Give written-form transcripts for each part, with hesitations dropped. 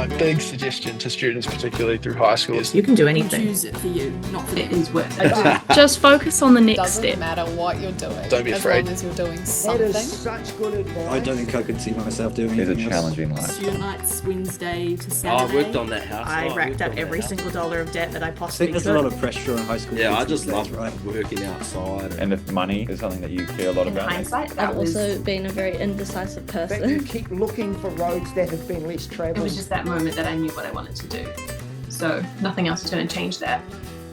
My big suggestion to students, particularly through high school, is you can do anything. Choose it for you, not for it is worth it. Just focus on the next step. Doesn't matter what you're doing. Don't be afraid. As long as you're doing That something. is such good advice. I don't think I could see myself doing It's a anything else. challenging life. Student nights, Wednesday to Oh, Saturday. I worked on that house. I racked up every single dollar of debt that I I possibly think could. there's a lot of pressure on high school. Yeah, kids I just these days, love working outside. And if money is something that you care a lot In about, hindsight, that I've was, also been a very indecisive But you person. keep looking for roads that have been less It travelled. was just that moment that I knew what I wanted to do. So nothing else is going to change that.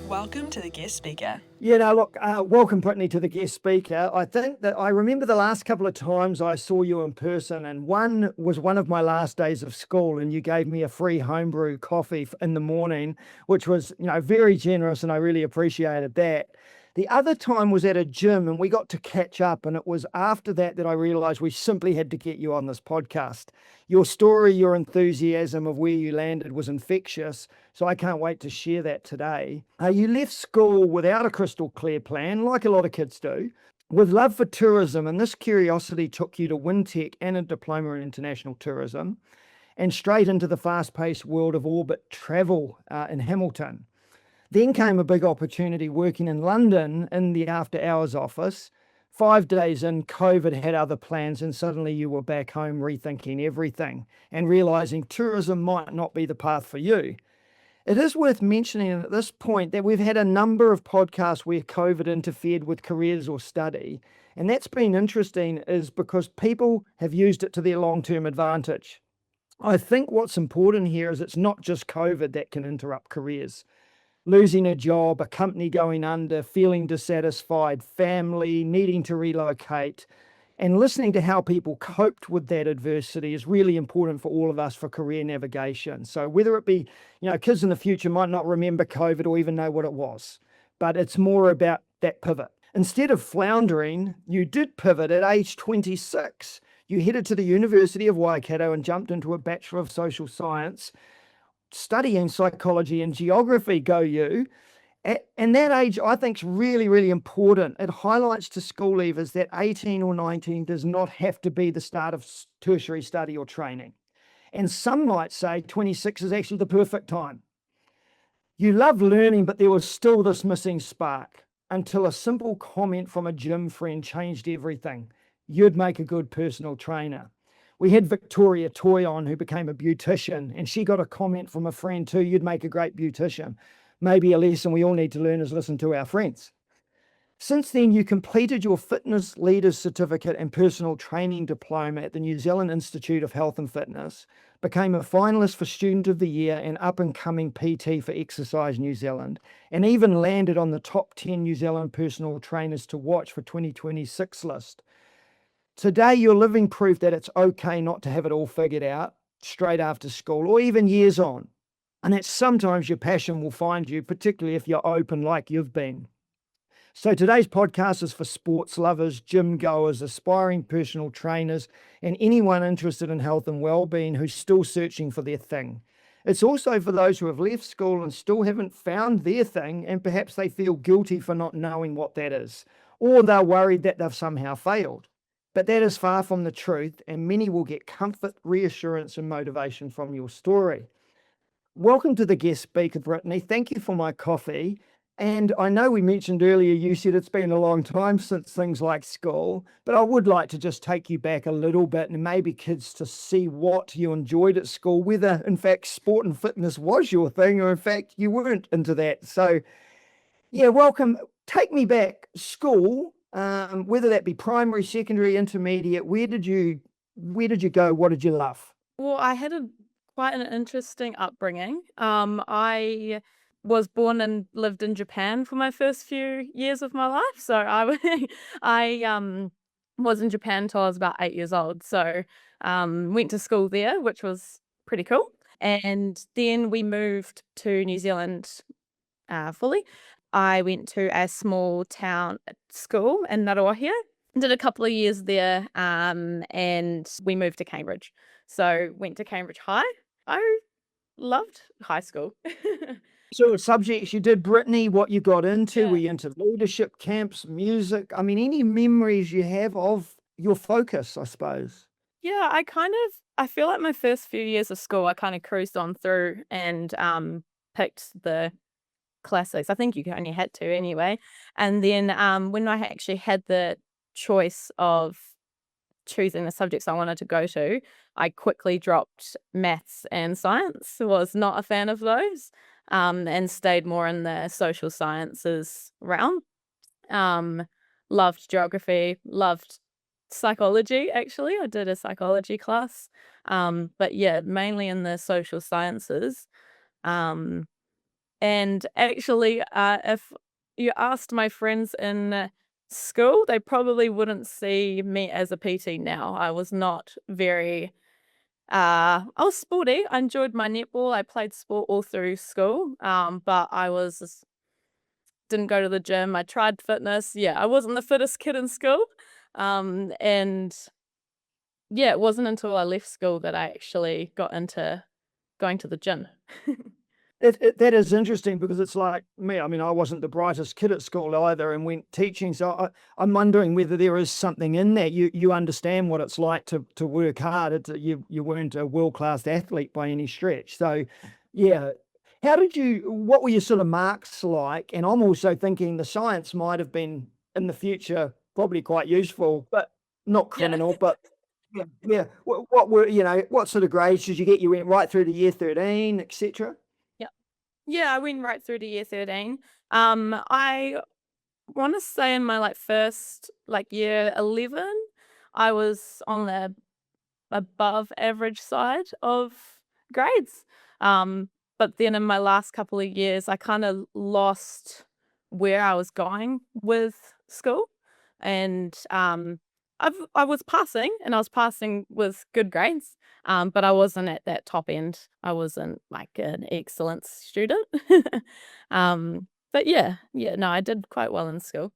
Welcome to the guest speaker. Yeah, no, look, welcome, Brittany, to the guest speaker. I think that I remember the last couple of times I saw you in person, and one was one of my last days of school, and you gave me a free homebrew coffee in the morning, which was, very generous, and I really appreciated that. The other time was at a gym, and we got to catch up, and it was after that I realised we simply had to get you on this podcast. Your story, your enthusiasm of where you landed was infectious, so I can't wait to share that today. You left school without a crystal clear plan, like a lot of kids do, with love for tourism, and this curiosity took you to WinTech and a diploma in international tourism, and straight into the fast-paced world of orbit travel in Hamilton. Then came a big opportunity working in London in the after-hours office. 5 days in, COVID had other plans, and suddenly you were back home rethinking everything and realising tourism might not be the path for you. It is worth mentioning at this point that we've had a number of podcasts where COVID interfered with careers or study, and that's been interesting is because people have used it to their long-term advantage. I think what's important here is it's not just COVID that can interrupt careers. Losing a job, a company going under, feeling dissatisfied, family, needing to relocate, and listening to how people coped with that adversity is really important for all of us for career navigation. So whether it be, kids in the future might not remember COVID or even know what it was, but it's more about that pivot. Instead of floundering, you did pivot at age 26. You headed to the University of Waikato and jumped into a Bachelor of Social Science, studying psychology and geography, go you. And that age, I think, is really, really important. It highlights to school leavers that 18 or 19 does not have to be the start of tertiary study or training. And some might say 26 is actually the perfect time. You love learning, but there was still this missing spark until a simple comment from a gym friend changed everything. You'd make a good personal trainer. We had Victoria Toy on, who became a beautician, and she got a comment from a friend too, you'd make a great beautician. Maybe a lesson we all need to learn is listen to our friends. Since then, you completed your Fitness Leaders Certificate and Personal Training Diploma at the New Zealand Institute of Health and Fitness, became a finalist for Student of the Year and up-and-coming PT for Exercise New Zealand, and even landed on the top 10 New Zealand personal trainers to watch for 2026 list. Today, you're living proof that it's okay not to have it all figured out straight after school or even years on. And that sometimes your passion will find you, particularly if you're open like you've been. So today's podcast is for sports lovers, gym goers, aspiring personal trainers, and anyone interested in health and well-being who's still searching for their thing. It's also for those who have left school and still haven't found their thing, and perhaps they feel guilty for not knowing what that is, or they're worried that they've somehow failed. But that is far from the truth, and many will get comfort, reassurance, and motivation from your story. Welcome to the guest speaker, Brittany. Thank you for my coffee. And I know we mentioned earlier, you said it's been a long time since things like school, but I would like to just take you back a little bit and maybe kids to see what you enjoyed at school, whether in fact sport and fitness was your thing or in fact you weren't into that. So yeah, welcome. Take me back. School. Whether that be primary, secondary, intermediate, where did you go? What did you love? Well, I had quite an interesting upbringing. I was born and lived in Japan for my first few years of my life. So I was in Japan until I was about 8 years old. So went to school there, which was pretty cool. And then we moved to New Zealand fully. I went to a small town school in Ngaruahia, did a couple of years there, and we moved to Cambridge. So went to Cambridge High. I loved high school. So subjects you did, Brittany, what you got into, Yeah. were you into leadership camps, music? I mean, any memories you have of your focus, I suppose? Yeah, I feel like my first few years of school, I kind of cruised on through and picked the classics. I think you only had to anyway. And then when I actually had the choice of choosing the subjects I wanted to go to, I quickly dropped maths and science. Was not a fan of those, and stayed more in the social sciences realm. Um, Loved geography, loved psychology, actually. I did a psychology class. But yeah, mainly in the social sciences. Um, and actually, if you asked my friends in school, they probably wouldn't see me as a PT now. I was not very, I was sporty. I enjoyed my netball. I played sport all through school. But didn't go to the gym. I tried fitness. Yeah, I wasn't the fittest kid in school. And yeah, it wasn't until I left school that I actually got into going to the gym. That is interesting because it's like me. I mean, I wasn't the brightest kid at school either and went teaching. So I'm wondering whether there is something in that. You understand what it's like to work hard. You weren't a world-class athlete by any stretch. So, yeah. What were your sort of marks like? And I'm also thinking the science might have been in the future probably quite useful, but not criminal, but yeah. Yeah. What were, what sort of grades did you get? You went right through to year 13, etc. Yeah, I went right through to year 13. I want to say in my first year 11, I was on the above average side of grades. But then in my last couple of years, I kind of lost where I was going with school, and I was passing, and I was passing with good grades. But I wasn't at that top end. I wasn't like an excellent student. But yeah, no, I did quite well in school.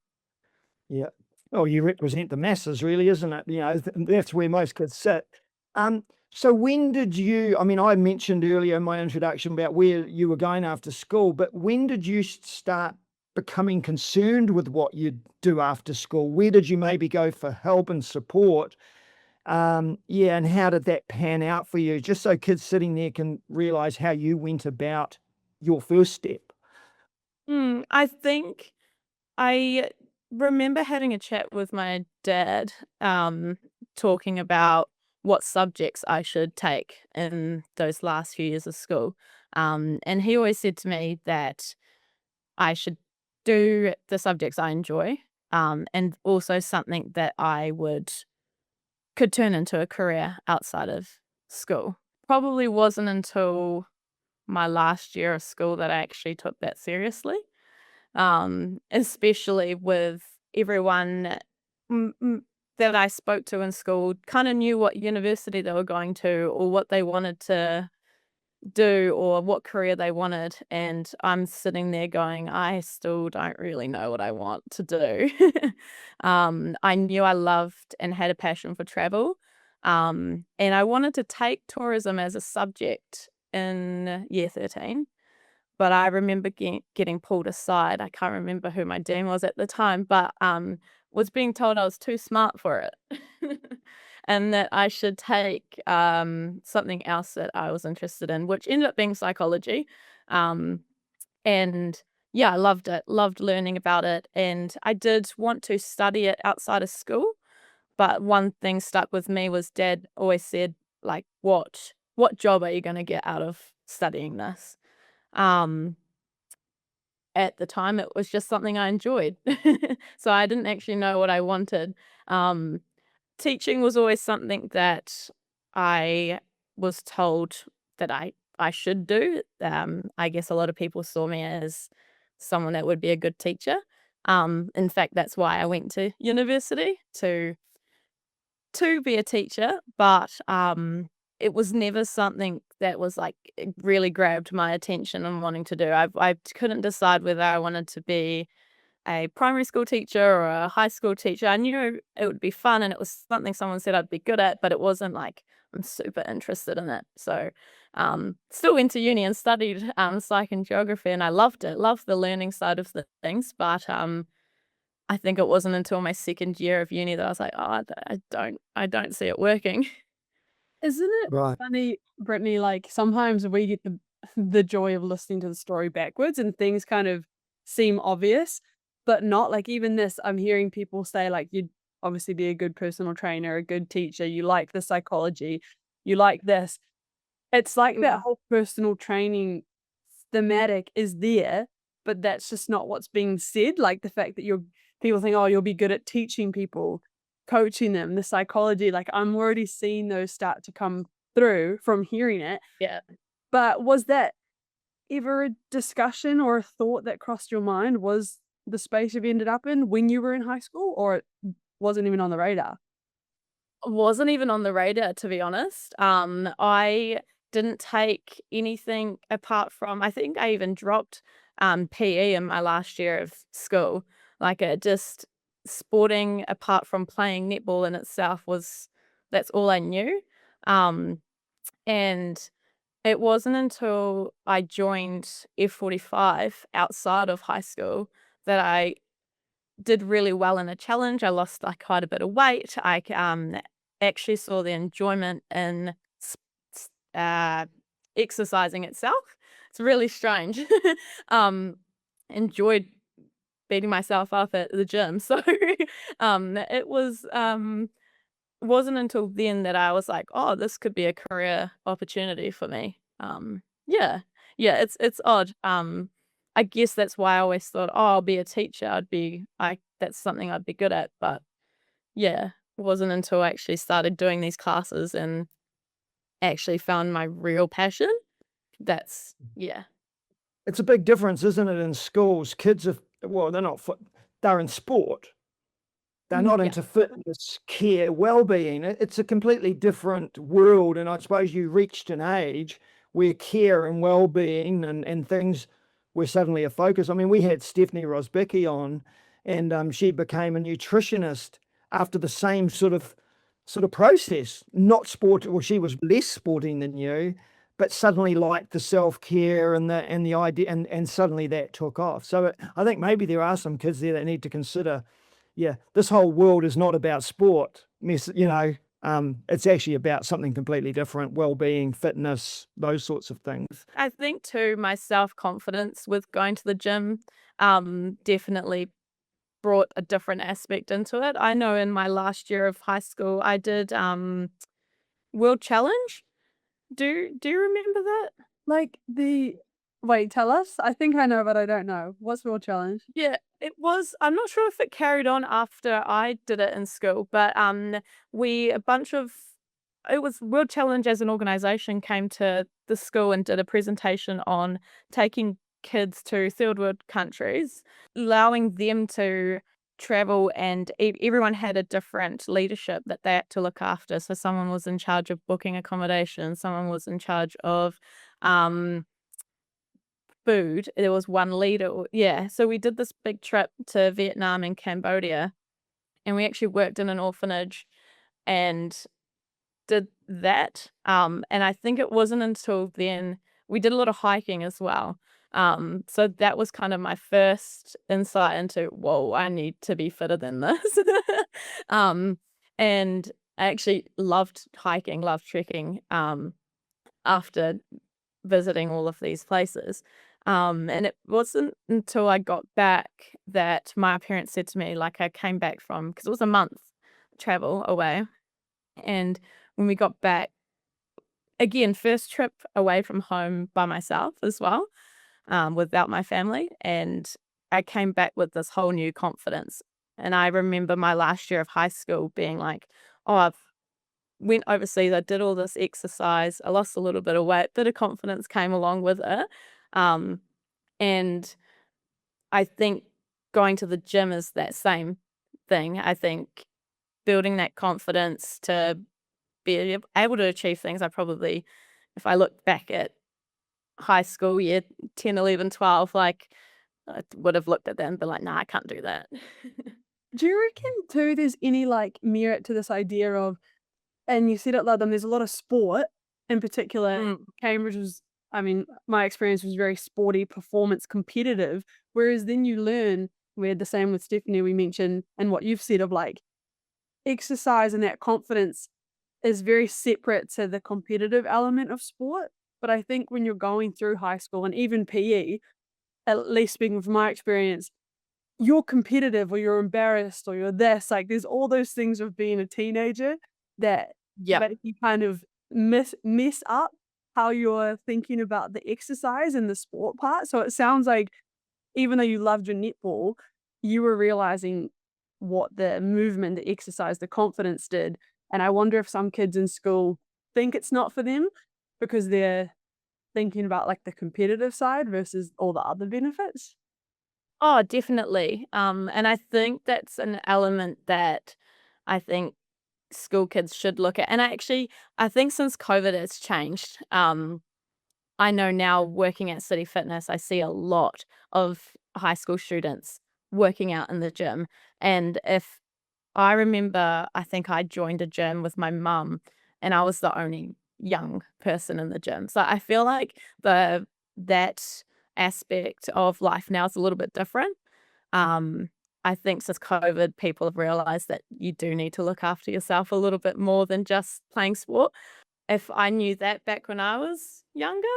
Yeah. Oh, you represent the masses, really, isn't it? That's where most kids sit. So when did you, I mean, I mentioned earlier in my introduction about where you were going after school, but when did you start becoming concerned with what you'd do after school? Where did you maybe go for help and support? Yeah, and how did that pan out for you? Just so kids sitting there can realize how you went about your first step. I think I remember having a chat with my dad, talking about what subjects I should take in those last few years of school. And he always said to me that I should do the subjects I enjoy, and also something that could turn into a career outside of school. Probably wasn't until my last year of school that I actually took that seriously, especially with everyone that I spoke to in school kind of knew what university they were going to or what they wanted to do or what career they wanted. And I'm sitting there going, I still don't really know what I want to do. I knew I loved and had a passion for travel. And I wanted to take tourism as a subject in year 13. But I remember getting pulled aside. I can't remember who my dean was at the time, but was being told I was too smart for it. And that I should take something else that I was interested in, which ended up being psychology. And yeah, I loved it, loved learning about it. And I did want to study it outside of school. But one thing stuck with me was Dad always said, like, what job are you going to get out of studying this? At the time, it was just something I enjoyed. So I didn't actually know what I wanted. Teaching was always something that I was told that I should do. I guess a lot of people saw me as someone that would be a good teacher. In fact, that's why I went to university to be a teacher, but it was never something that was it really grabbed my attention and wanting to do. I couldn't decide whether I wanted to be a primary school teacher or a high school teacher. I knew it would be fun and it was something someone said I'd be good at, but it wasn't like I'm super interested in it. So still went to uni and studied psych and geography, and I loved it, loved the learning side of the things, but I think it wasn't until my second year of uni that I was like, oh, I don't see it working. Isn't it Right. funny, Brittany? Like sometimes we get the joy of listening to the story backwards, and things kind of seem obvious, but not. Like even this, I'm hearing people say like you'd obviously be a good personal trainer, a good teacher. You like the psychology, you like this. It's like that whole personal training thematic is there, but that's just not what's being said. Like the fact that people think, oh, you'll be good at teaching people, coaching them, the psychology. Like I'm already seeing those start to come through from hearing it. Yeah. But was that ever a discussion or a thought that crossed your mind? Was the space you've ended up in when you were in high school, or it wasn't even on the radar? Wasn't even on the radar, to be honest. I didn't take anything apart from, I think I even dropped PE in my last year of school. Like it just sporting apart from playing netball in itself that's all I knew. Um, and it wasn't until I joined F45 outside of high school that I did really well in a challenge. I lost like quite a bit of weight. I actually saw the enjoyment in exercising itself. It's really strange. um, enjoyed beating myself up at the gym. So it wasn't until then that I was like, oh, this could be a career opportunity for me. Yeah, yeah, it's odd. I guess that's why I always thought, oh, I'll be a teacher. That's something I'd be good at. But yeah, it wasn't until I actually started doing these classes and actually found my real passion. Yeah. It's a big difference, isn't it, in schools? Kids are, well, they're in sport. They're not Yeah. into fitness, care, well-being. It's a completely different world. And I suppose you reached an age where care and well-being and things were suddenly a focus. I mean, we had Stephanie Rosbicki on, and she became a nutritionist after the same sort of process. Not sport, well, she was less sporting than you, but suddenly liked the self-care and the idea, and suddenly that took off. So I think maybe there are some kids there that need to consider, yeah, this whole world is not about sport. It's actually about something completely different: well-being, fitness, those sorts of things. I think too, my self-confidence with going to the gym definitely brought a different aspect into it. I know in my last year of high school, I did World Challenge. Do you remember that? Like wait, tell us. I think I know, but I don't know. What's World Challenge? Yeah, it was. I'm not sure if it carried on after I did it in school, but it was World Challenge as an organization came to the school and did a presentation on taking kids to third world countries, allowing them to travel, and everyone had a different leadership that they had to look after. So someone was in charge of booking accommodation, someone was in charge of food. There was one leader. Yeah. So we did this big trip to Vietnam and Cambodia, and we actually worked in an orphanage and did that. And I think it wasn't until then we did a lot of hiking as well. So that was kind of my first insight into, whoa, I need to be fitter than this. And I actually loved hiking, loved trekking, after visiting all of these places. And it wasn't until I got back that my parents said to me, like, I came back from, because it was a month travel away. And when we got back, again, first trip away from home by myself as well, without my family. And I came back with this whole new confidence. And I remember my last year of high school being like, oh, I've went overseas, I did all this exercise, I lost a little bit of weight, bit of confidence came along with it. And I think going to the gym is that same thing. I think building that confidence to be able to achieve things. I probably, if I look back at high school year 10, 11, 12, like I would have looked at that and been like, nah, I can't do that. Do you reckon too there's any like merit to this idea of, and you said it like them, there's a lot of sport in particular. Cambridge was, I mean, my experience was very sporty, performance competitive, whereas then you learn, we had the same with Stephanie, we mentioned, and what you've said of like exercise and that confidence is very separate to the competitive element of sport. But I think when you're going through high school and even PE, at least speaking from my experience, you're competitive or you're embarrassed or you're this. Like there's all those things of being a teenager that Yeah. make you kind of mess up how you're thinking about the exercise and the sport part. So it sounds like even though you loved your netball, you were realizing what the movement, the exercise, the confidence did. And I wonder if some kids in school think it's not for them because they're thinking about like the competitive side versus all the other benefits. Oh, definitely. And I think that's an element that I think school kids should look at. And I think since COVID it's changed. I know now working at City Fitness, I see a lot of high school students working out in the gym. And if I remember, I think I joined a gym with my mum and I was the only young person in the gym. So I feel like that aspect of life now is a little bit different. I think since COVID, people have realized that you do need to look after yourself a little bit more than just playing sport. If I knew that back when I was younger,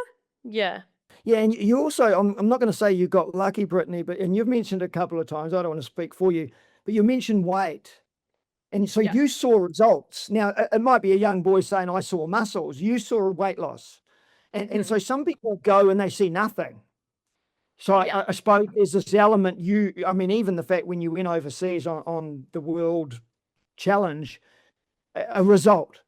yeah. Yeah, and you also, I'm not going to say you got lucky, Brittany, and you've mentioned a couple of times, I don't want to speak for you, but you mentioned weight. And so Yeah. you saw results. Now, it might be a young boy saying, I saw muscles. You saw weight loss. And so some people go and they see nothing. So Yeah. I suppose there's this element I mean, even the fact when you went overseas on the World Challenge, a result.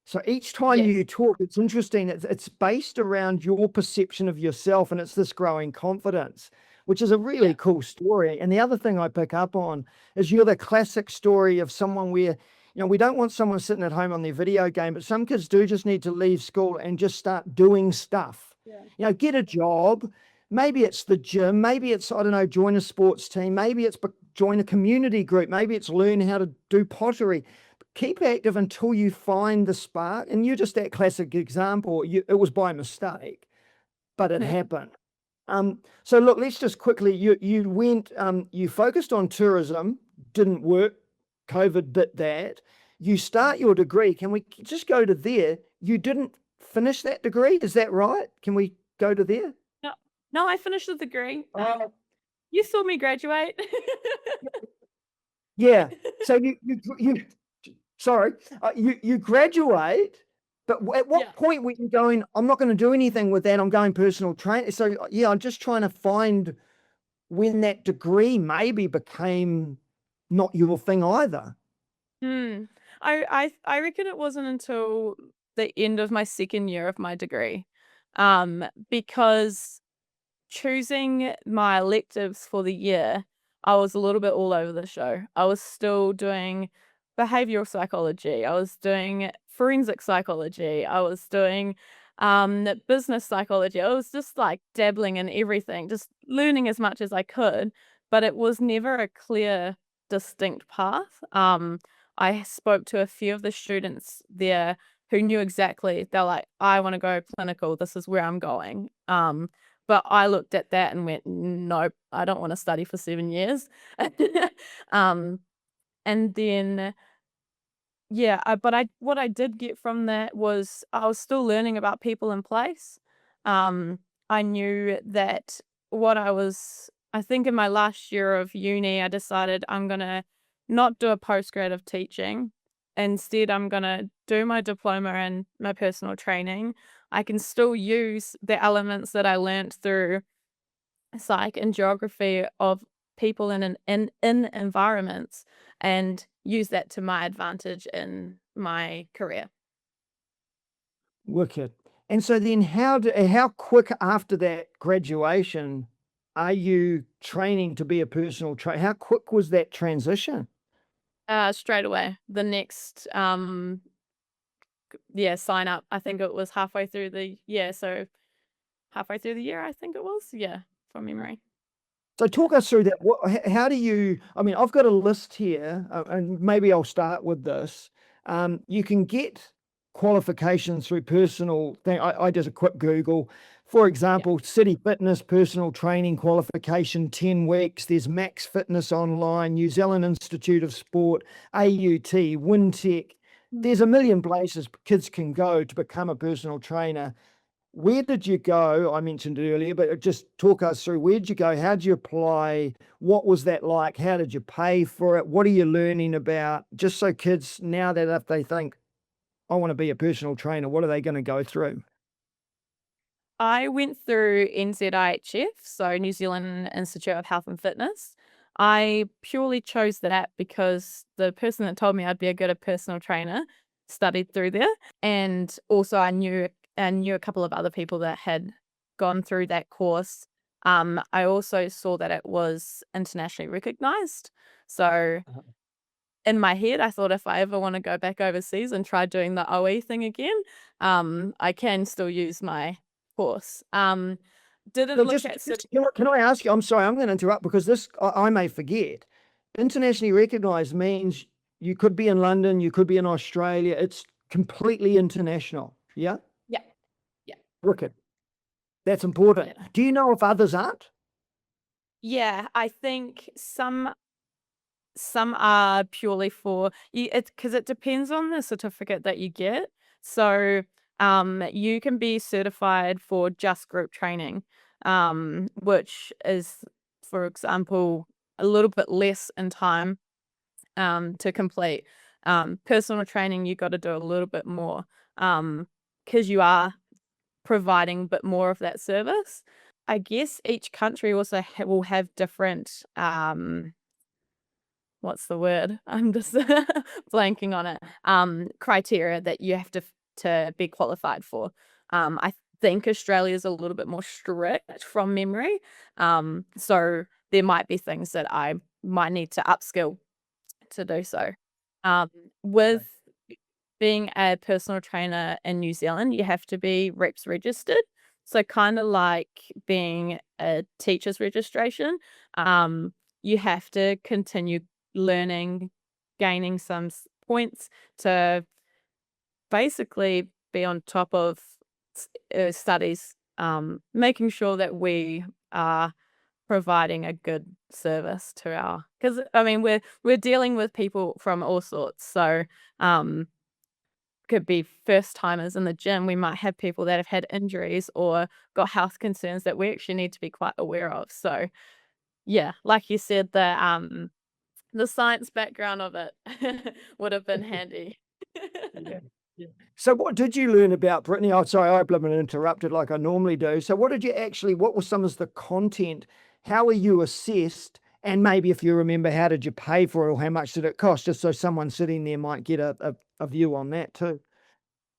So each time Yes. you talk, it's interesting. It's based around your perception of yourself, and it's this growing confidence, which is a really Yeah. cool story. And the other thing I pick up on is you're the classic story of someone where, we don't want someone sitting at home on their video game, but some kids do just need to leave school and just start doing stuff. Yeah. Get a job. Maybe it's the gym. Maybe it's, I don't know, join a sports team. Maybe it's join a community group. Maybe it's learn how to do pottery. Keep active until you find the spark. And you're just that classic example. It was by mistake, but it happened. So look, let's just quickly, you went, you focused on tourism, didn't work. COVID bit that. You start your degree. Can we just go to there? You didn't finish that degree. Is that right? Can we go to there? No, I finished the degree. Oh, You saw me graduate. yeah. So sorry, you graduate, but at what Yeah. point were you going, I'm not going to do anything with that, I'm going personal training? So yeah, I'm just trying to find when that degree maybe became not your thing either. I reckon it wasn't until the end of my second year of my degree, because choosing my electives for the year, I was a little bit all over the show. I was still doing behavioral psychology. I was doing forensic psychology. I was doing business psychology. I was just like dabbling in everything, just learning as much as I could, but it was never a clear, distinct path. I spoke to a few of the students there who knew exactly. They're like, I want to go clinical. This is where I'm going. But I looked at that and went, nope, I don't want to study for 7 years. And then, yeah, what I did get from that was I was still learning about people in place. I knew that I think in my last year of uni, I decided I'm going to not do a postgrad of teaching. Instead, I'm going to do my diploma and my personal training. I can still use the elements that I learned through psych and geography of people in environments and use that to my advantage in my career. Wicked. And so then how quick after that graduation are you training to be a personal trainer? How quick was that transition? Straight away. The next sign up. I think it was halfway through the year. So halfway through the year, I think it was. Yeah, from memory. So talk us through that. How do you, I mean, I've got a list here, and maybe I'll start with this. You can get qualifications through personal thing. I did a quick Google. For example, City Fitness personal training qualification, 10 weeks. There's Max Fitness Online, New Zealand Institute of Sport, AUT, WinTech, there's a million places kids can go to become a personal trainer. Where did you go? I mentioned it earlier, but just talk us through, where'd you go? How'd you apply? What was that like? How did you pay for it? What are you learning about? Just so kids now that if they think, I want to be a personal trainer, what are they going to go through? I went through NZIHF, so New Zealand Institute of Health and Fitness. I purely chose that because the person that told me I'd be a good personal trainer studied through there, and also I knew a couple of other people that had gone through that course. I also saw that it was internationally recognized. So in my head, I thought if I ever want to go back overseas and try doing the OE thing again, I can still use my course. Didn't So look just, at can I ask you, I'm sorry, I'm going to interrupt because this, I may forget. Internationally recognized means you could be in London, you could be in Australia. It's completely international. Yeah? yeah, yeah, Wicked. That's important. yeah. Do you know if others aren't? Yeah, I think some are purely for you. It's because it depends on the certificate that you get. So, you can be certified for just group training, which is, for example, a little bit less in time, to complete. Personal training, you got to do a little bit more, because you are providing a bit more of that service. I guess each country also will have different, what's the word? I'm just blanking on it. Criteria that you have to be qualified for. I think Australia is a little bit more strict from memory. So there might be things that I might need to upskill to do so. With being a personal trainer in New Zealand, you have to be reps registered. So kind of like being a teacher's registration, you have to continue learning, gaining some points to basically be on top of studies, making sure that we are providing a good service to our, because I mean we're dealing with people from all sorts. So could be first timers in the gym. We might have people that have had injuries or got health concerns that we actually need to be quite aware of. So yeah, like you said, the science background of it would have been handy. Yeah. Yeah. So what did you learn about Brittany? Oh, sorry, I blew and interrupted like I normally do. So what was some of the content? How were you assessed? And maybe if you remember, how did you pay for it or how much did it cost? Just so someone sitting there might get a view on that too.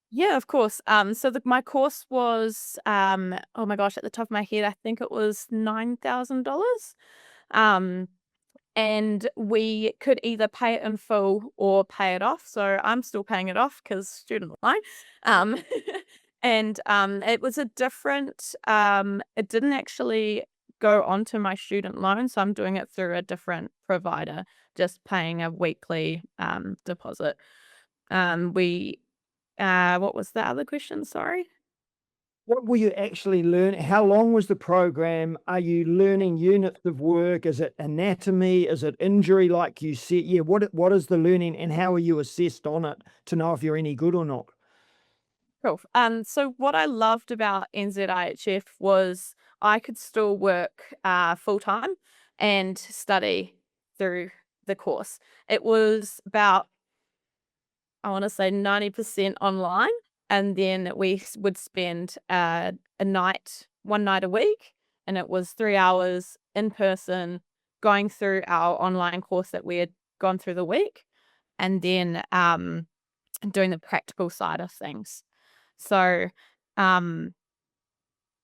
Yeah, of course. So my course was, oh my gosh, at the top of my head, I think it was $9,000. And we could either pay it in full or pay it off. So I'm still paying it off because student loan. Um, and it was a different, it didn't actually go onto my student loan. So I'm doing it through a different provider, just paying a weekly deposit. What was the other question? Sorry. What were you actually learning? How long was the program? Are you learning units of work? Is it anatomy? Is it injury, like you said? Yeah, what is the learning and how are you assessed on it to know if you're any good or not? Cool. So what I loved about NZIHF was I could still work full time and study through the course. It was about, I want to say 90% online, and then we would spend one night a week, and it was 3 hours in person going through our online course that we had gone through the week, and then doing the practical side of things. So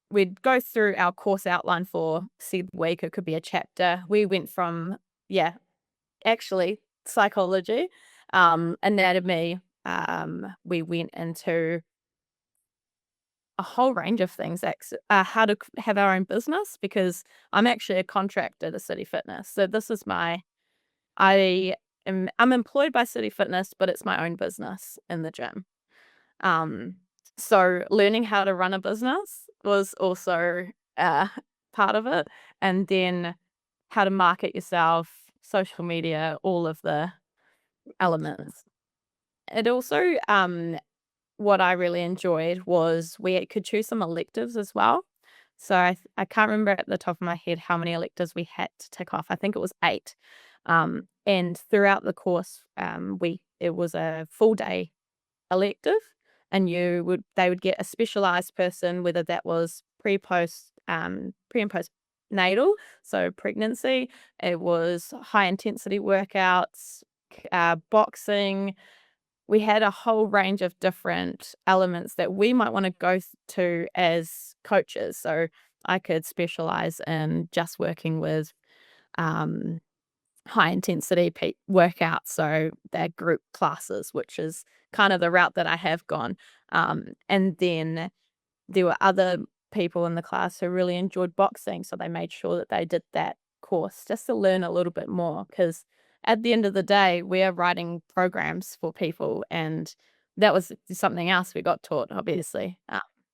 we'd go through our course outline for said week. It could be a chapter. We went from, actually psychology, anatomy. We went into a whole range of things, how to have our own business, because I'm actually a contractor to City Fitness. So this is I'm employed by City Fitness, but it's my own business in the gym. So learning how to run a business was also part of it, and then how to market yourself, social media, all of the elements. It also, what I really enjoyed was we could choose some electives as well. So I can't remember at the top of my head how many electives we had to tick off. I think it was 8. And throughout the course, it was a full day elective, and they would get a specialized person, whether that was pre and post natal, so pregnancy. It was high intensity workouts, boxing. We had a whole range of different elements that we might want to go to as coaches. So I could specialize in just working with um, high intensity workouts, so they're group classes, which is kind of the route that I have gone. And then there were other people in the class who really enjoyed boxing, so they made sure that they did that course just to learn a little bit more, because at the end of the day, we are writing programs for people, and that was something else we got taught, obviously.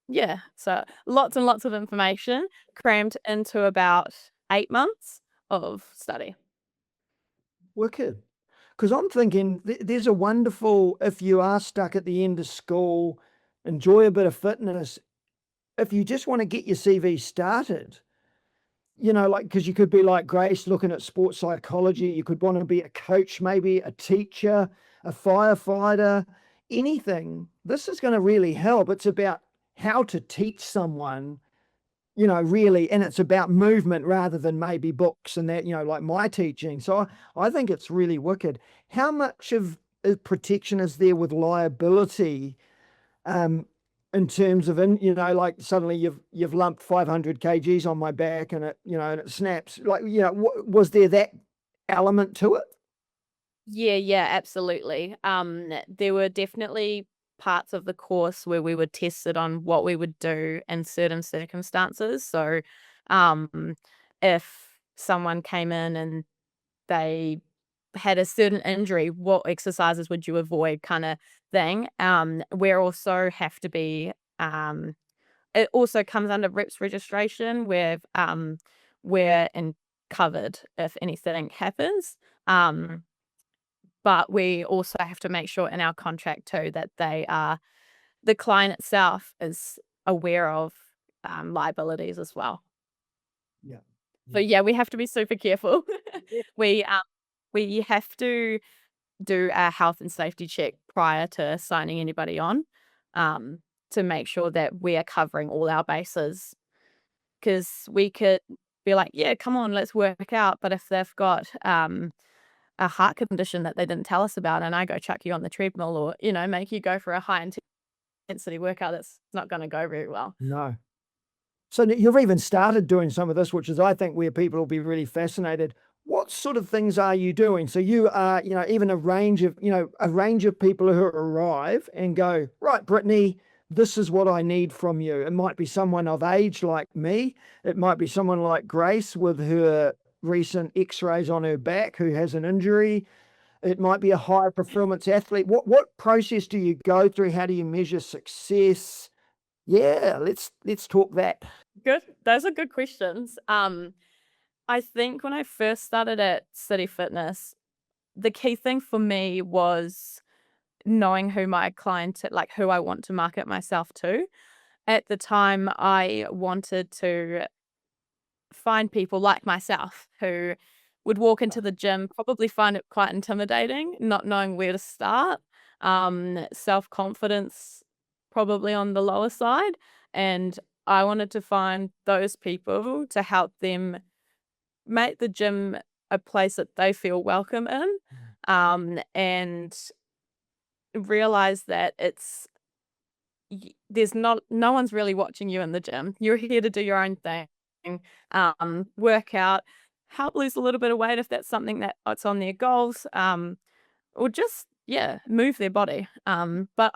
Yeah, so lots and lots of information crammed into about 8 months of study. Wicked. Because I'm thinking there's a wonderful, if you are stuck at the end of school, enjoy a bit of fitness. If you just want to get your CV started, like, because you could be like Grace looking at sports psychology, you could want to be a coach, maybe a teacher, a firefighter, anything. This is going to really help. It's about how to teach someone, really, and it's about movement rather than maybe books and that, like my teaching. So I think it's really wicked. How much of protection is there with liability, in terms of, like suddenly you've lumped 500 kgs on my back and it snaps, like, was there that element to it? Yeah, absolutely. There were definitely parts of the course where we were tested on what we would do in certain circumstances. So, if someone came in and they had a certain injury, what exercises would you avoid, kind of thing. We also have to be, it also comes under reps registration, where we're covered if anything happens. But we also have to make sure in our contract too that the client itself is aware of liabilities as well. Yeah. So yeah, we have to be super careful. we have to do a health and safety check prior to signing anybody on, to make sure that we are covering all our bases. Because we could be like, yeah, come on, let's work out. But if they've got a heart condition that they didn't tell us about, and I go chuck you on the treadmill, or make you go for a high intensity workout, that's not going to go very well. No. So you've even started doing some of this, which is, I think, where people will be really fascinated. What sort of things are you doing? So you are, even a range of people who arrive and go, right, Brittany, this is what I need from you. It might be someone of age like me. It might be someone like Grace with her recent x-rays on her back who has an injury. It might be a high performance athlete. What process do you go through? How do you measure success? Yeah, let's talk that. Good. Those are good questions. I think when I first started at City Fitness, the key thing for me was knowing who my client, like who I want to market myself to. At the time, I wanted to find people like myself who would walk into the gym, probably find it quite intimidating, not knowing where to start. Self-confidence probably on the lower side. And I wanted to find those people to help them make the gym a place that they feel welcome in, and realize that there's no one's really watching you in the gym. You're here to do your own thing, work out, help lose a little bit of weight if that's something that's on their goals, or just move their body. But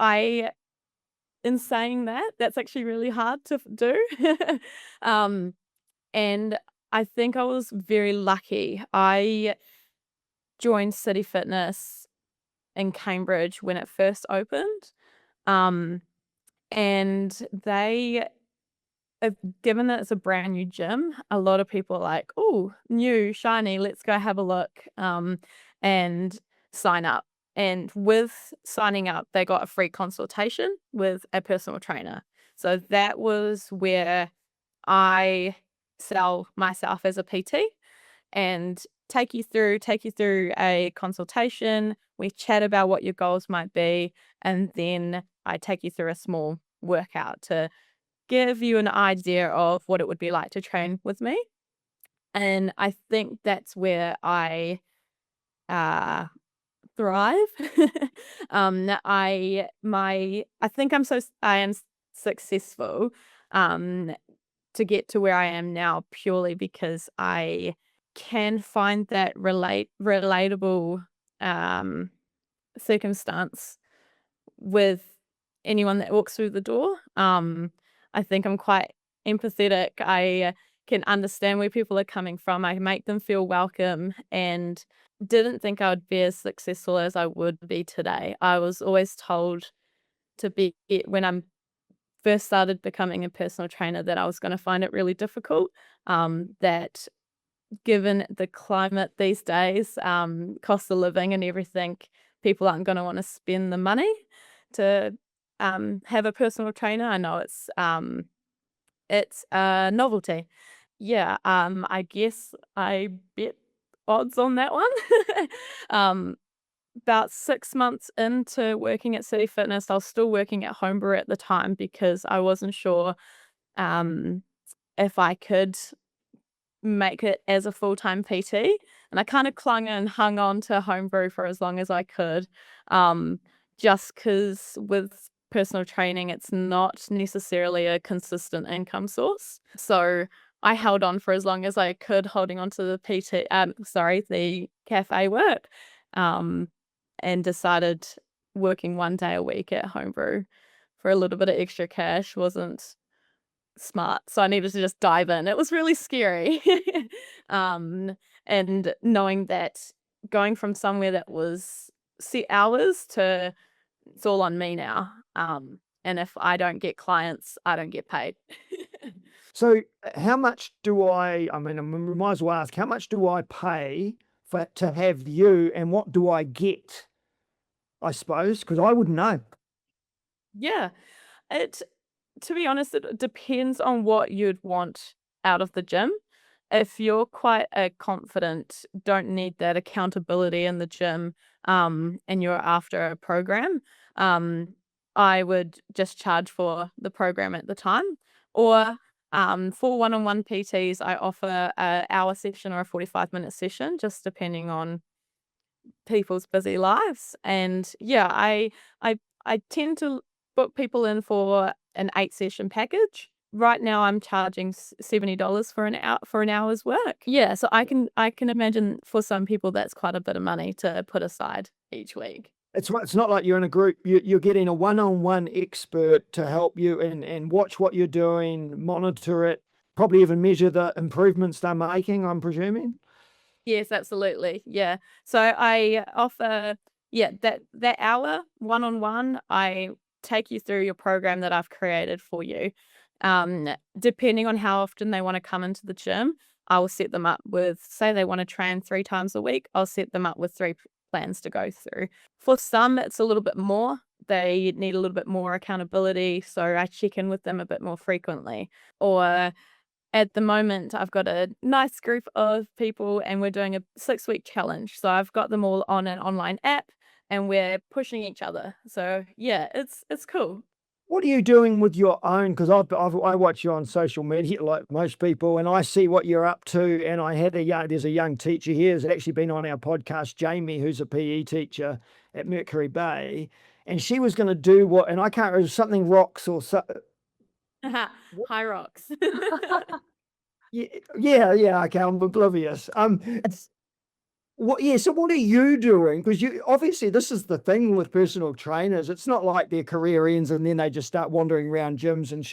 in saying that, that's actually really hard to do. And I think I was very lucky. I joined City Fitness in Cambridge when it first opened. And they have, given that it's a brand new gym, a lot of people are like, oh, new, shiny, let's go have a look, and sign up. And with signing up, they got a free consultation with a personal trainer. So that was where I sell myself as a PT and take you through a consultation. We chat about what your goals might be, and then I take you through a small workout to give you an idea of what it would be like to train with me. And I think that's where I uh thrive. I think I am successful to get to where I am now purely because I can find that relatable circumstance with anyone that walks through the door. I think I'm quite empathetic. I can understand where people are coming from. I make them feel welcome, and didn't think I would be as successful as I would be today. I was always told when I first started becoming a personal trainer that I was going to find it really difficult. That given the climate these days, cost of living and everything, people aren't going to want to spend the money to have a personal trainer. I know it's a novelty. Yeah, I guess I bet odds on that one. About 6 months into working at City Fitness, I was still working at Homebrew at the time because I wasn't sure if I could make it as a full-time PT, and I kind of clung and hung on to Homebrew for as long as I could, just because with personal training, it's not necessarily a consistent income source. So I held on for as long as I could, holding on to the cafe work, and decided working 1 day a week at Homebrew for a little bit of extra cash wasn't smart. So I needed to just dive in. It was really scary. And knowing that going from somewhere that was set hours to it's all on me now. And if I don't get clients, I don't get paid. So how much do I mean, we might as well ask, how much do I pay to have you, and what do I get? I suppose, because I wouldn't know. Yeah. To be honest, it depends on what you'd want out of the gym. If you're quite a confident, don't need that accountability in the gym, and you're after a program, I would just charge for the program at the time. Or for one-on-one PTs, I offer an hour session or a 45-minute session, just depending on people's busy lives. And yeah, I tend to book people in for an 8-session package. Right now I'm charging $70 for an hour's work. Yeah, so I can imagine for some people that's quite a bit of money to put aside each week. It's not like you're in a group. You're getting a one-on-one expert to help you and watch what you're doing, monitor it, probably even measure the improvements they're making, I'm presuming. Yes, absolutely. Yeah. So I offer, that hour one-on-one. I take you through your program that I've created for you. Depending on how often they want to come into the gym, I will set them up with, say they want to train 3 times a week, I'll set them up with 3 plans to go through. For some, it's a little bit more. They need a little bit more accountability, so I check in with them a bit more frequently. Or at the moment, I've got a nice group of people and we're doing a 6-week challenge. So I've got them all on an online app and we're pushing each other. So yeah, it's cool. What are you doing with your own? Because I watch you on social media like most people, and I see what you're up to. And there's a young teacher here who's actually been on our podcast, Jamie, who's a PE teacher at Mercury Bay, and she was going to do and I can't remember, something rocks or so. High rocks. Yeah, okay, I'm oblivious. So what are you doing? Because obviously this is the thing with personal trainers. It's not like their career ends and then they just start wandering around gyms and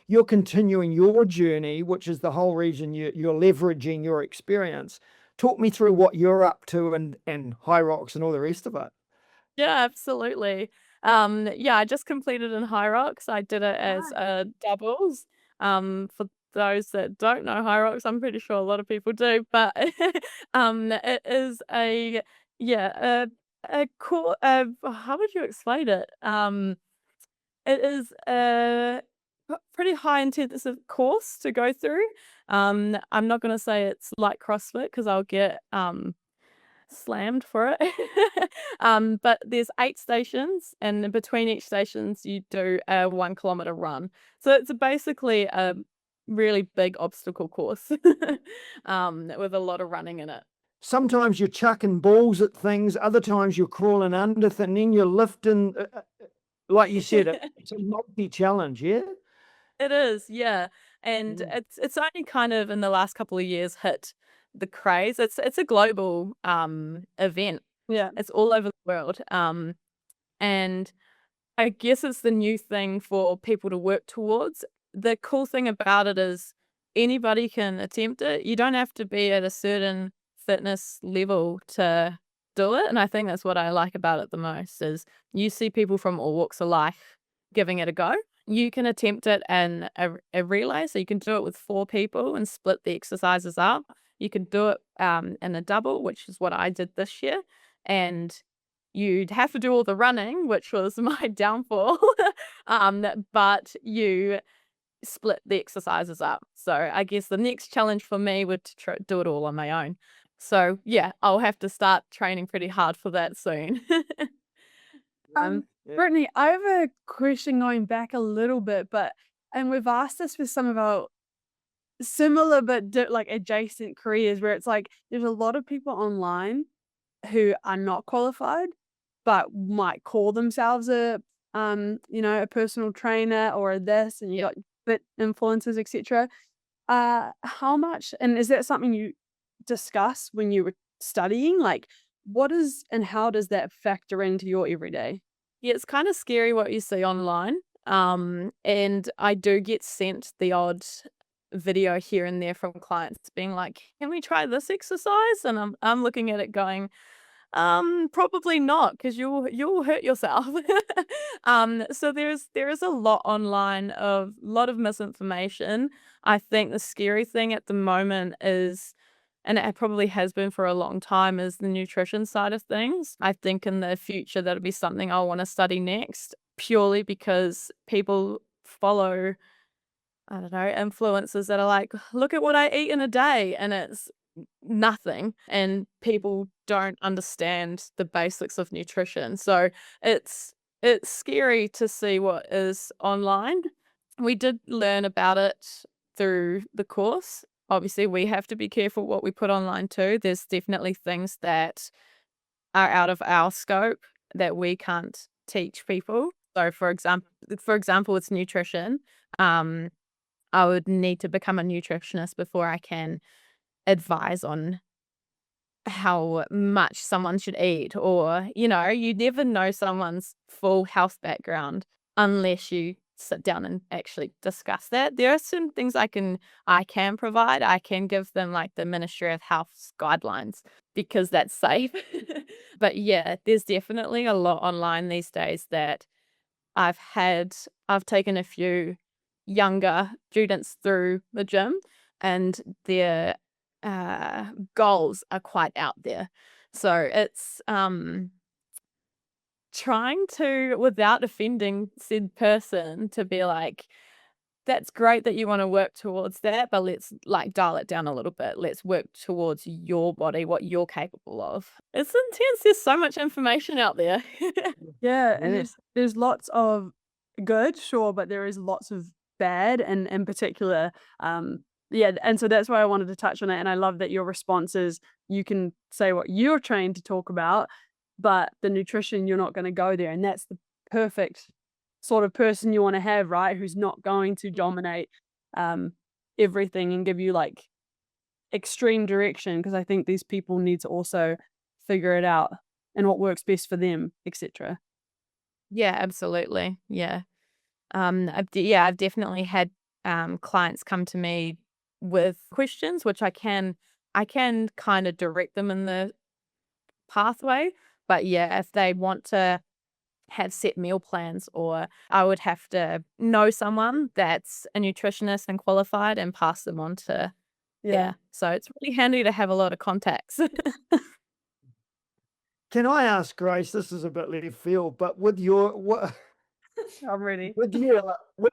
you're continuing your journey, which is the whole reason you're leveraging your experience. Talk me through what you're up to and High Rocks and all the rest of it. Yeah, absolutely. I just completed in High Rocks. I did it as a doubles. For those that don't know High Rocks, I'm pretty sure a lot of people do, but it is a how would you explain it? It is a pretty high intensive course to go through. I'm not gonna say it's like CrossFit because I'll get slammed for it. But there's 8 stations, and in between each stations you do a 1 kilometer run. So it's basically a really big obstacle course with a lot of running in it. Sometimes you're chucking balls at things, other times you're crawling under things, and then you're lifting. Like you said, it's a multi-challenge, yeah? It is, yeah. And it's only kind of in the last couple of years hit the craze. It's a global event. Yeah. It's all over the world. And I guess it's the new thing for people to work towards. The cool thing about it is anybody can attempt it. You don't have to be at a certain fitness level to do it. And I think that's what I like about it the most is you see people from all walks of life giving it a go. You can attempt it in a relay, so you can do it with 4 people and split the exercises up. You can do it in a double, which is what I did this year, and you'd have to do all the running, which was my downfall. But you split the exercises up. So I guess the next challenge for me would to do it all on my own. So yeah, I'll have to start training pretty hard for that soon. Yeah. Brittany, I have a question going back a little bit, and we've asked this with some of our similar but like adjacent careers where it's like there's a lot of people online who are not qualified but might call themselves a a personal trainer or a this, and you got fit influencers, etc. How much, and is that something you discuss when you were studying? Like, what is and how does that factor into your everyday? Yeah, it's kind of scary what you see online. And I do get sent the odd video here and there from clients being like, "Can we try this exercise?" And I'm looking at it going, probably not, because you'll hurt yourself. So there is a lot online of lot of misinformation. I think the scary thing at the moment is, and it probably has been for a long time, is the nutrition side of things. I think in the future that'll be something I'll want to study next, purely because people follow, I don't know, influencers that are like, look at what I eat in a day, and it's nothing, and people don't understand the basics of nutrition. So it's scary to see what is online. We did learn about it through the course. Obviously, we have to be careful what we put online too. There's definitely things that are out of our scope that we can't teach people. So for example, it's nutrition. I would need to become a nutritionist before I can advise on how much someone should eat, or you never know someone's full health background unless you sit down and actually discuss that. There are certain things I can provide. I can give them like the Ministry of Health's guidelines because that's safe. But yeah, there's definitely a lot online these days that I've taken a few younger students through the gym, and their goals are quite out there. So it's trying to, without offending said person, to be like, that's great that you want to work towards that, but let's like dial it down a little bit. Let's work towards your body, what you're capable of. It's intense. There's so much information out there. Yeah, and Yeah. there's lots of good, sure, but there is lots of bad, and in particular, yeah, and so that's why I wanted to touch on it. And I love that your response is you can say what you're trained to talk about, but the nutrition, you're not going to go there, and that's the perfect sort of person you want to have, right? Who's not going to dominate everything and give you like extreme direction, because I think these people need to also figure it out and what works best for them, etc. Yeah, absolutely. Yeah. I've definitely had clients come to me with questions, which I can kind of direct them in the pathway. But yeah, if they want to have set meal plans, or I would have to know someone that's a nutritionist and qualified and pass them on to, yeah. So it's really handy to have a lot of contacts. Can I ask Grace? This is a bit left field, but with your I'm ready. with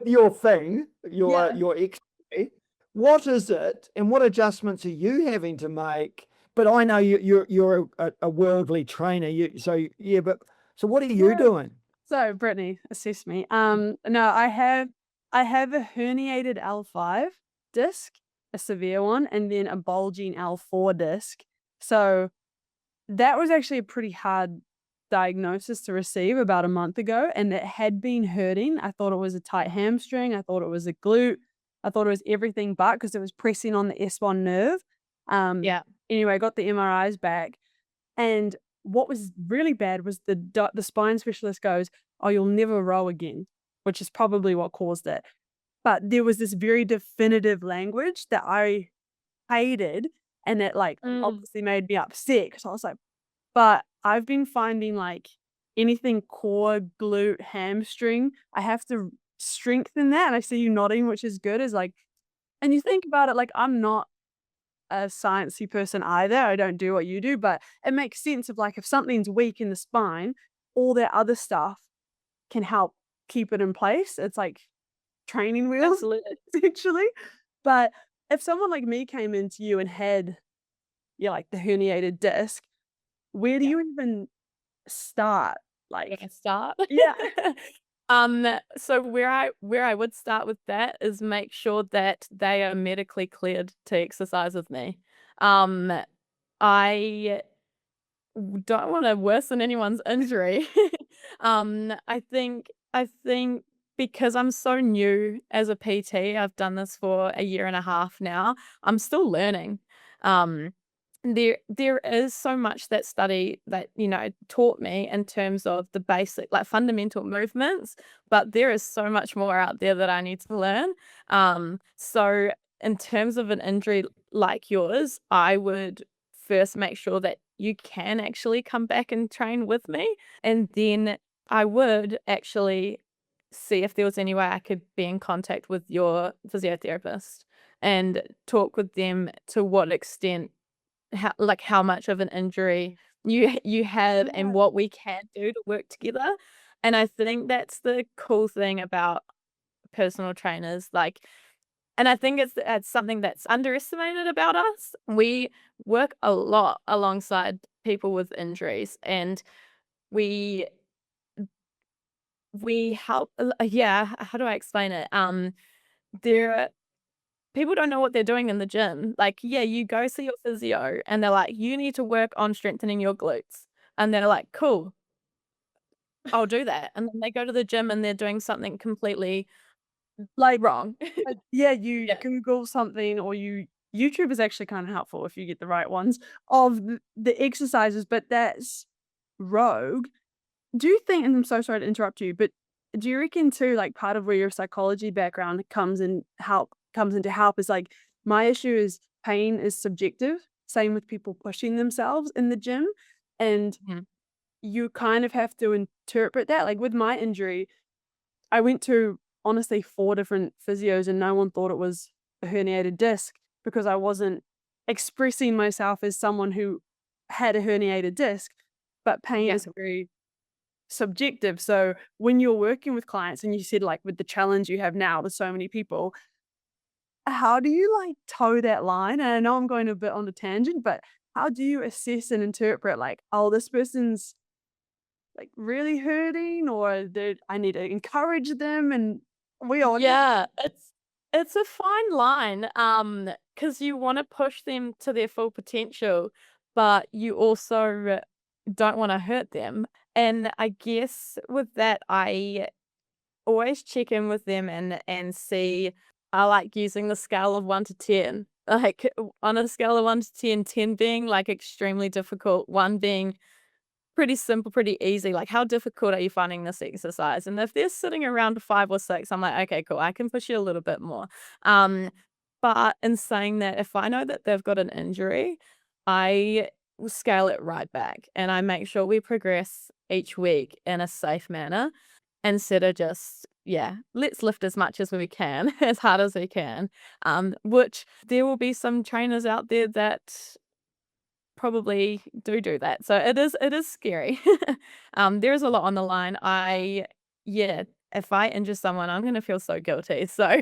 your thing, Yeah. your X-ray, what is it, and what adjustments are you having to make? But I know you're a worldly trainer, so what are you Yeah. doing? So Brittany, assess me. No, I have a herniated L5 disc, a severe one, and then a bulging L4 disc. So that was actually a pretty hard diagnosis to receive about a month ago, and it had been hurting. I thought it was a tight hamstring. I thought it was a glute. I thought it was everything but, because it was pressing on the S1 nerve. Yeah. Anyway, I got the MRIs back, and what was really bad was the spine specialist goes, "Oh, you'll never row again," which is probably what caused it. But there was this very definitive language that I hated, and it obviously made me upset. So I was like, but I've been finding anything core, glute, hamstring, I have to strengthen that. And I see you nodding, which is good. And you think about it, I'm not a sciencey person either. I don't do what you do, but it makes sense of if something's weak in the spine, all that other stuff can help keep it in place. It's like training wheels, Absolutely. essentially. But if someone like me came into you and had, the herniated disc, where do you even start? Gonna start. Yeah. So where I would start with that is make sure that they are medically cleared to exercise with me. I don't want to worsen anyone's injury. I think because I'm so new as a PT, I've done this for a year and a half now. I'm still learning. There is so much that study that taught me in terms of the basic fundamental movements, but there is so much more out there that I need to learn. So in terms of an injury like yours, I would first make sure that you can actually come back and train with me, and then I would actually see if there was any way I could be in contact with your physiotherapist and talk with them to what extent, how much of an injury you have and what we can do to work together. And I think that's the cool thing about personal trainers. And I think it's something that's underestimated about us. We work a lot alongside people with injuries, and we help. Yeah, how do I explain it? There People don't know what they're doing in the gym. You go see your physio and they're like, "You need to work on strengthening your glutes." And they're like, "Cool, I'll do that." And then they go to the gym and they're doing something completely wrong. You Yeah. Google something, or YouTube is actually kind of helpful if you get the right ones of the exercises, but that's rogue. Do you think, and I'm so sorry to interrupt you, but do you reckon too, part of where your psychology background comes into help is my issue is pain is subjective. Same with people pushing themselves in the gym. And Mhm. you kind of have to interpret that. With my injury, I went to honestly 4 different physios and no one thought it was a herniated disc because I wasn't expressing myself as someone who had a herniated disc. But pain Yeah. is very subjective. So when you're working with clients, and you said with the challenge you have now with so many people, how do you toe that line? And I know I'm going a bit on a tangent, but how do you assess and interpret oh, this person's really hurting, or I need to encourage them, and we all Yeah, it's a fine line, because you wanna push them to their full potential, but you also don't wanna hurt them. And I guess with that, I always check in with them and see. I like using the scale of 1 to 10. On a scale of 1 to 10, 10 being, extremely difficult, 1 being pretty simple, pretty easy. How difficult are you finding this exercise? And if they're sitting around a 5 or 6, I'm like, "Okay, cool, I can push you a little bit more." But in saying that, if I know that they've got an injury, I will scale it right back, and I make sure we progress each week in a safe manner instead of just, yeah, let's lift as much as we can, as hard as we can. Which there will be some trainers out there that probably do that. So it is scary. There is a lot on the line. If I injure someone, I'm gonna feel so guilty. So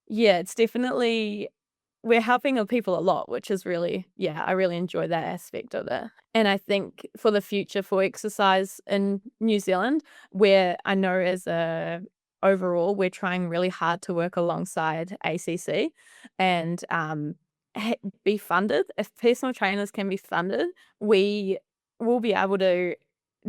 yeah, it's definitely we're helping other people a lot, which is really, I really enjoy that aspect of it. And I think for the future for exercise in New Zealand, where I know overall, we're trying really hard to work alongside ACC and be funded. If personal trainers can be funded, we will be able to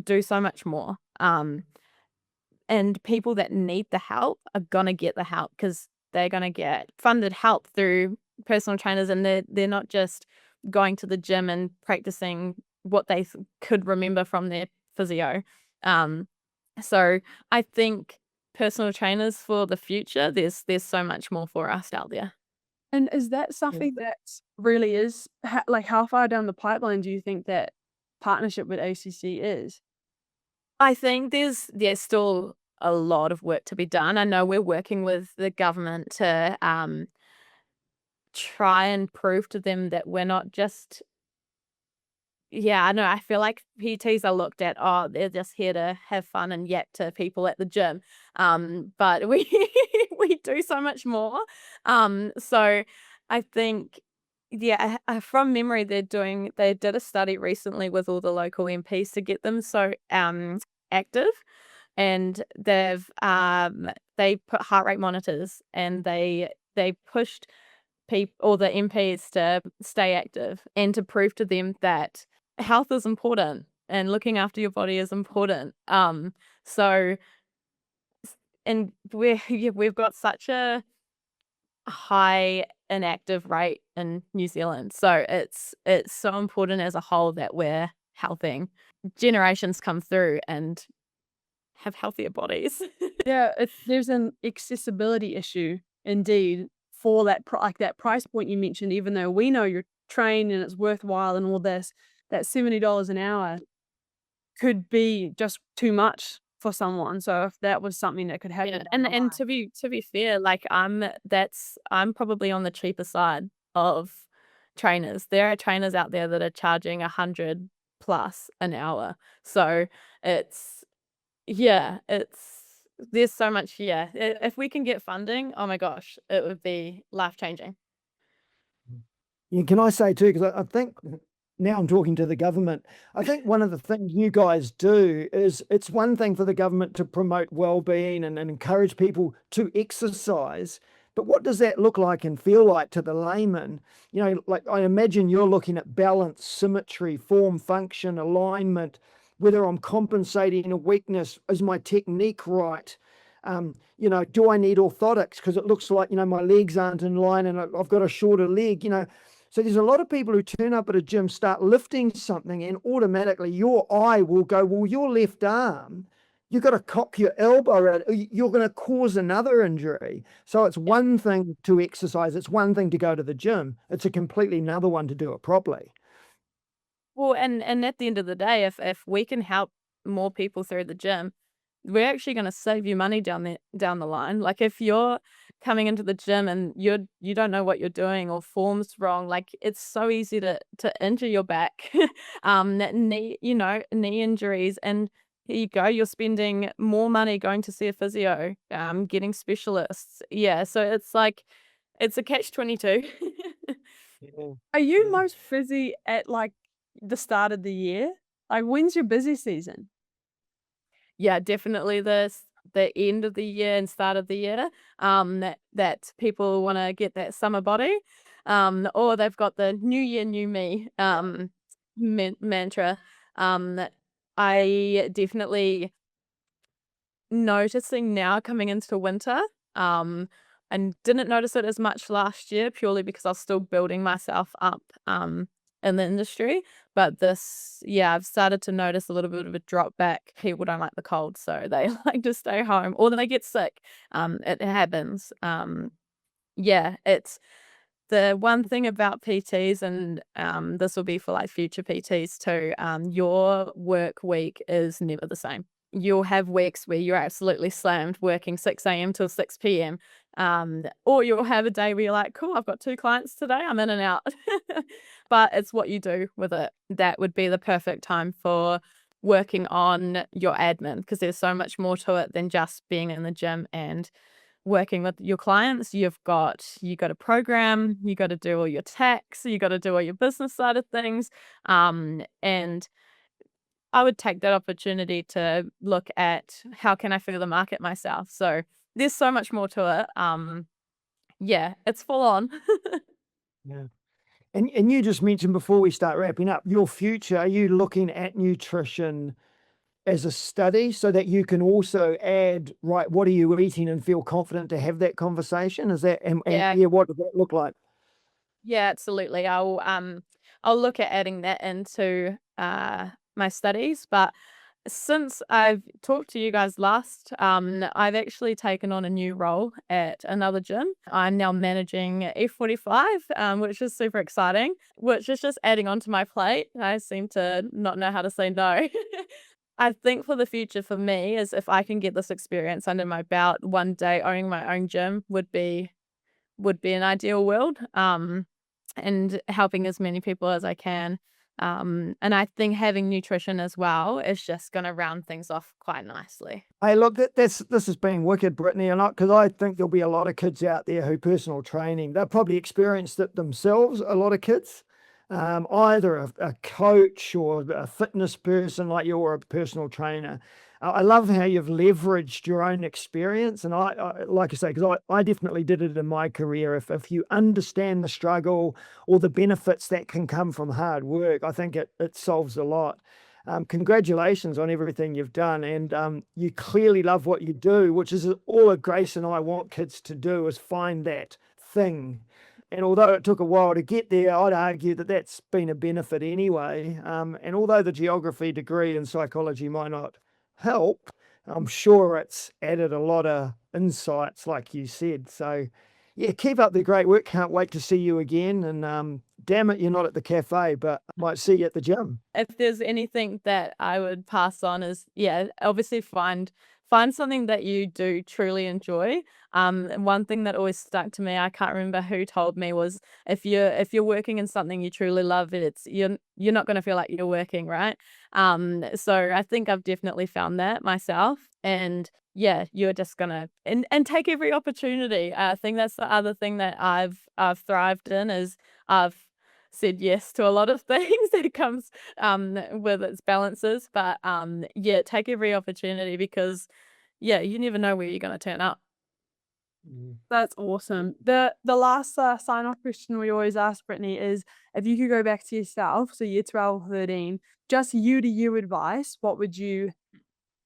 do so much more. And people that need the help are gonna get the help because they're gonna get funded help through personal trainers, and they're not just going to the gym and practicing what they could remember from their physio. So I think personal trainers for the future, there's so much more for us out there. And is that something that really is like how far down the pipeline do you think that partnership with ACC is? I think there's still a lot of work to be done. I know we're working with the government to try and prove to them that we're not just I know. I feel like PTs are looked at, oh, they're just here to have fun and yap to people at the gym. But we we do so much more. So I think, from memory, they did a study recently with all the local MPs to get them so active, and they put heart rate monitors, and they pushed all the MPs to stay active and to prove to them that health is important and looking after your body is important. So and we've got such a high inactive rate in New Zealand. So it's so important as a whole that we're helping generations come through and have healthier bodies. Yeah, there's an accessibility issue indeed for that that price point you mentioned. Even though we know you're trained and it's worthwhile and all this, that $70 an hour could be just too much for someone. So if that was something that could happen, and to be fair, like I'm probably on the cheaper side of trainers. There are trainers out there that are charging 100 plus an hour. So it's there's so much. If we can get funding, oh my gosh, it would be life changing. Yeah, can I say too, because I think now I'm talking to the government. I think one of the things you guys do is it's one thing for the government to promote well-being and encourage people to exercise, but what does that look like and feel like to the layman? You know, like I imagine you're looking at balance, symmetry, form, function, alignment, whether I'm compensating a weakness, is my technique right? You know, do I need orthotics because it looks like, you know, my legs aren't in line and I've got a shorter leg, you know. So there's a lot of people who turn up at a gym, start lifting something, and automatically your eye will go, well, your left arm, you've got to cock your elbow out. You're going to cause another injury. So it's one thing to exercise. It's one thing to go to the gym. It's a completely another one to do it properly. Well, and at the end of the day, if we can help more people through the gym, we're actually going to save you money down the line. Like if you're coming into the gym and you don't know what you're doing or form's wrong, like it's so easy to injure your back, knee injuries, and here you go, you're spending more money going to see a physio, getting specialists. Yeah, so it's like it's a catch-22. Are you most busy at like the start of the year? Like when's your busy season? Yeah, definitely the end of the year and start of the year. That people want to get that summer body, or they've got the new year, new me mantra. I definitely noticing now coming into winter. And didn't notice it as much last year purely because I was still building myself up in the industry. But I've started to notice a little bit of a drop back. People don't like the cold, so they like to stay home or they get sick. It happens. It's the one thing about PTs, and this will be for like future PTs too. Your work week is never the same. You'll have weeks where you're absolutely slammed working 6 a.m. till 6 p.m. Or you'll have a day where you're like, cool, I've got 2 clients today, I'm in and out. But it's what you do with it. That would be the perfect time for working on your admin, because there's so much more to it than just being in the gym and working with your clients. You got to program, you got to do all your tax, you got to do all your business side of things. And I would take that opportunity to look at how can I further market myself. So there's so much more to it. Yeah, it's full on. Yeah. And you just mentioned before we start wrapping up, your future, are you looking at nutrition as a study so that you can also add, right, what are you eating and feel confident to have that conversation? Is that, and Yeah. yeah, what does that look like? Yeah, absolutely. I'll look at adding that into my studies. But since I've talked to you guys last, I've actually taken on a new role at another gym. I'm now managing F45, which is super exciting, which is just adding onto my plate. I seem to not know how to say no. I think for the future for me is if I can get this experience under my belt, one day owning my own gym would be an ideal world. And helping as many people as I can. And I think having nutrition as well is just going to round things off quite nicely. Hey, look, this has been wicked, Brittany, and because I think there'll be a lot of kids out there who personal training, they've probably experienced it themselves, a lot of kids, either a coach or a fitness person like you or a personal trainer. I love how you've leveraged your own experience. And I like I say, because I definitely did it in my career. If you understand the struggle or the benefits that can come from hard work, I think it solves a lot. Congratulations on everything you've done. And you clearly love what you do, which is all that Grace and I want kids to do, is find that thing. And although it took a while to get there, I'd argue that that's been a benefit anyway. And although the geography degree in psychology might not help, I'm sure it's added a lot of insights, like you said. So, yeah, keep up the great work. Can't wait to see you again. And damn it, you're not at the cafe, but I might see you at the gym. If there's anything that I would pass on is, yeah, obviously find something that you do truly enjoy. One thing that always stuck to me, I can't remember who told me, was if you're working in something you truly love, you're not going to feel like you're working, right? So I think I've definitely found that myself. And yeah, you're just gonna and take every opportunity. I think that's the other thing that I've thrived in, is I've said yes to a lot of things that comes with its balances. But yeah, take every opportunity, because yeah, you never know where you're gonna turn up. That's awesome. The last sign off question we always ask Brittany is, if you could go back to yourself, so year 12, 13, just you to you advice, what would you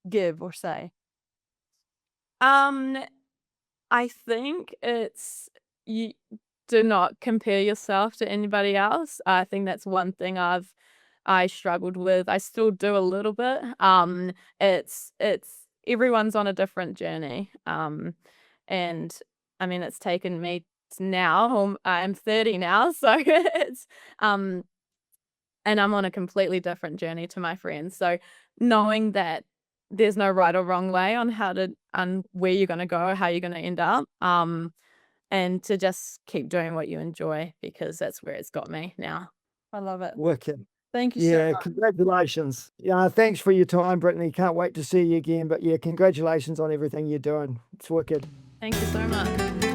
give or say? I think it's, you do not compare yourself to anybody else. I think that's one thing I struggled with. I still do a little bit. It's everyone's on a different journey. And I mean, it's taken me now. I'm 30 now, so it's and I'm on a completely different journey to my friends. So knowing that there's no right or wrong way on where you're going to go, how you're going to end up, and to just keep doing what you enjoy, because that's where it's got me now. I love it. Wicked. Thank you so Yeah, much. congratulations. Yeah, thanks for your time, Brittany. Can't wait to see you again. But yeah, congratulations on everything you're doing. It's wicked. Thank you so much.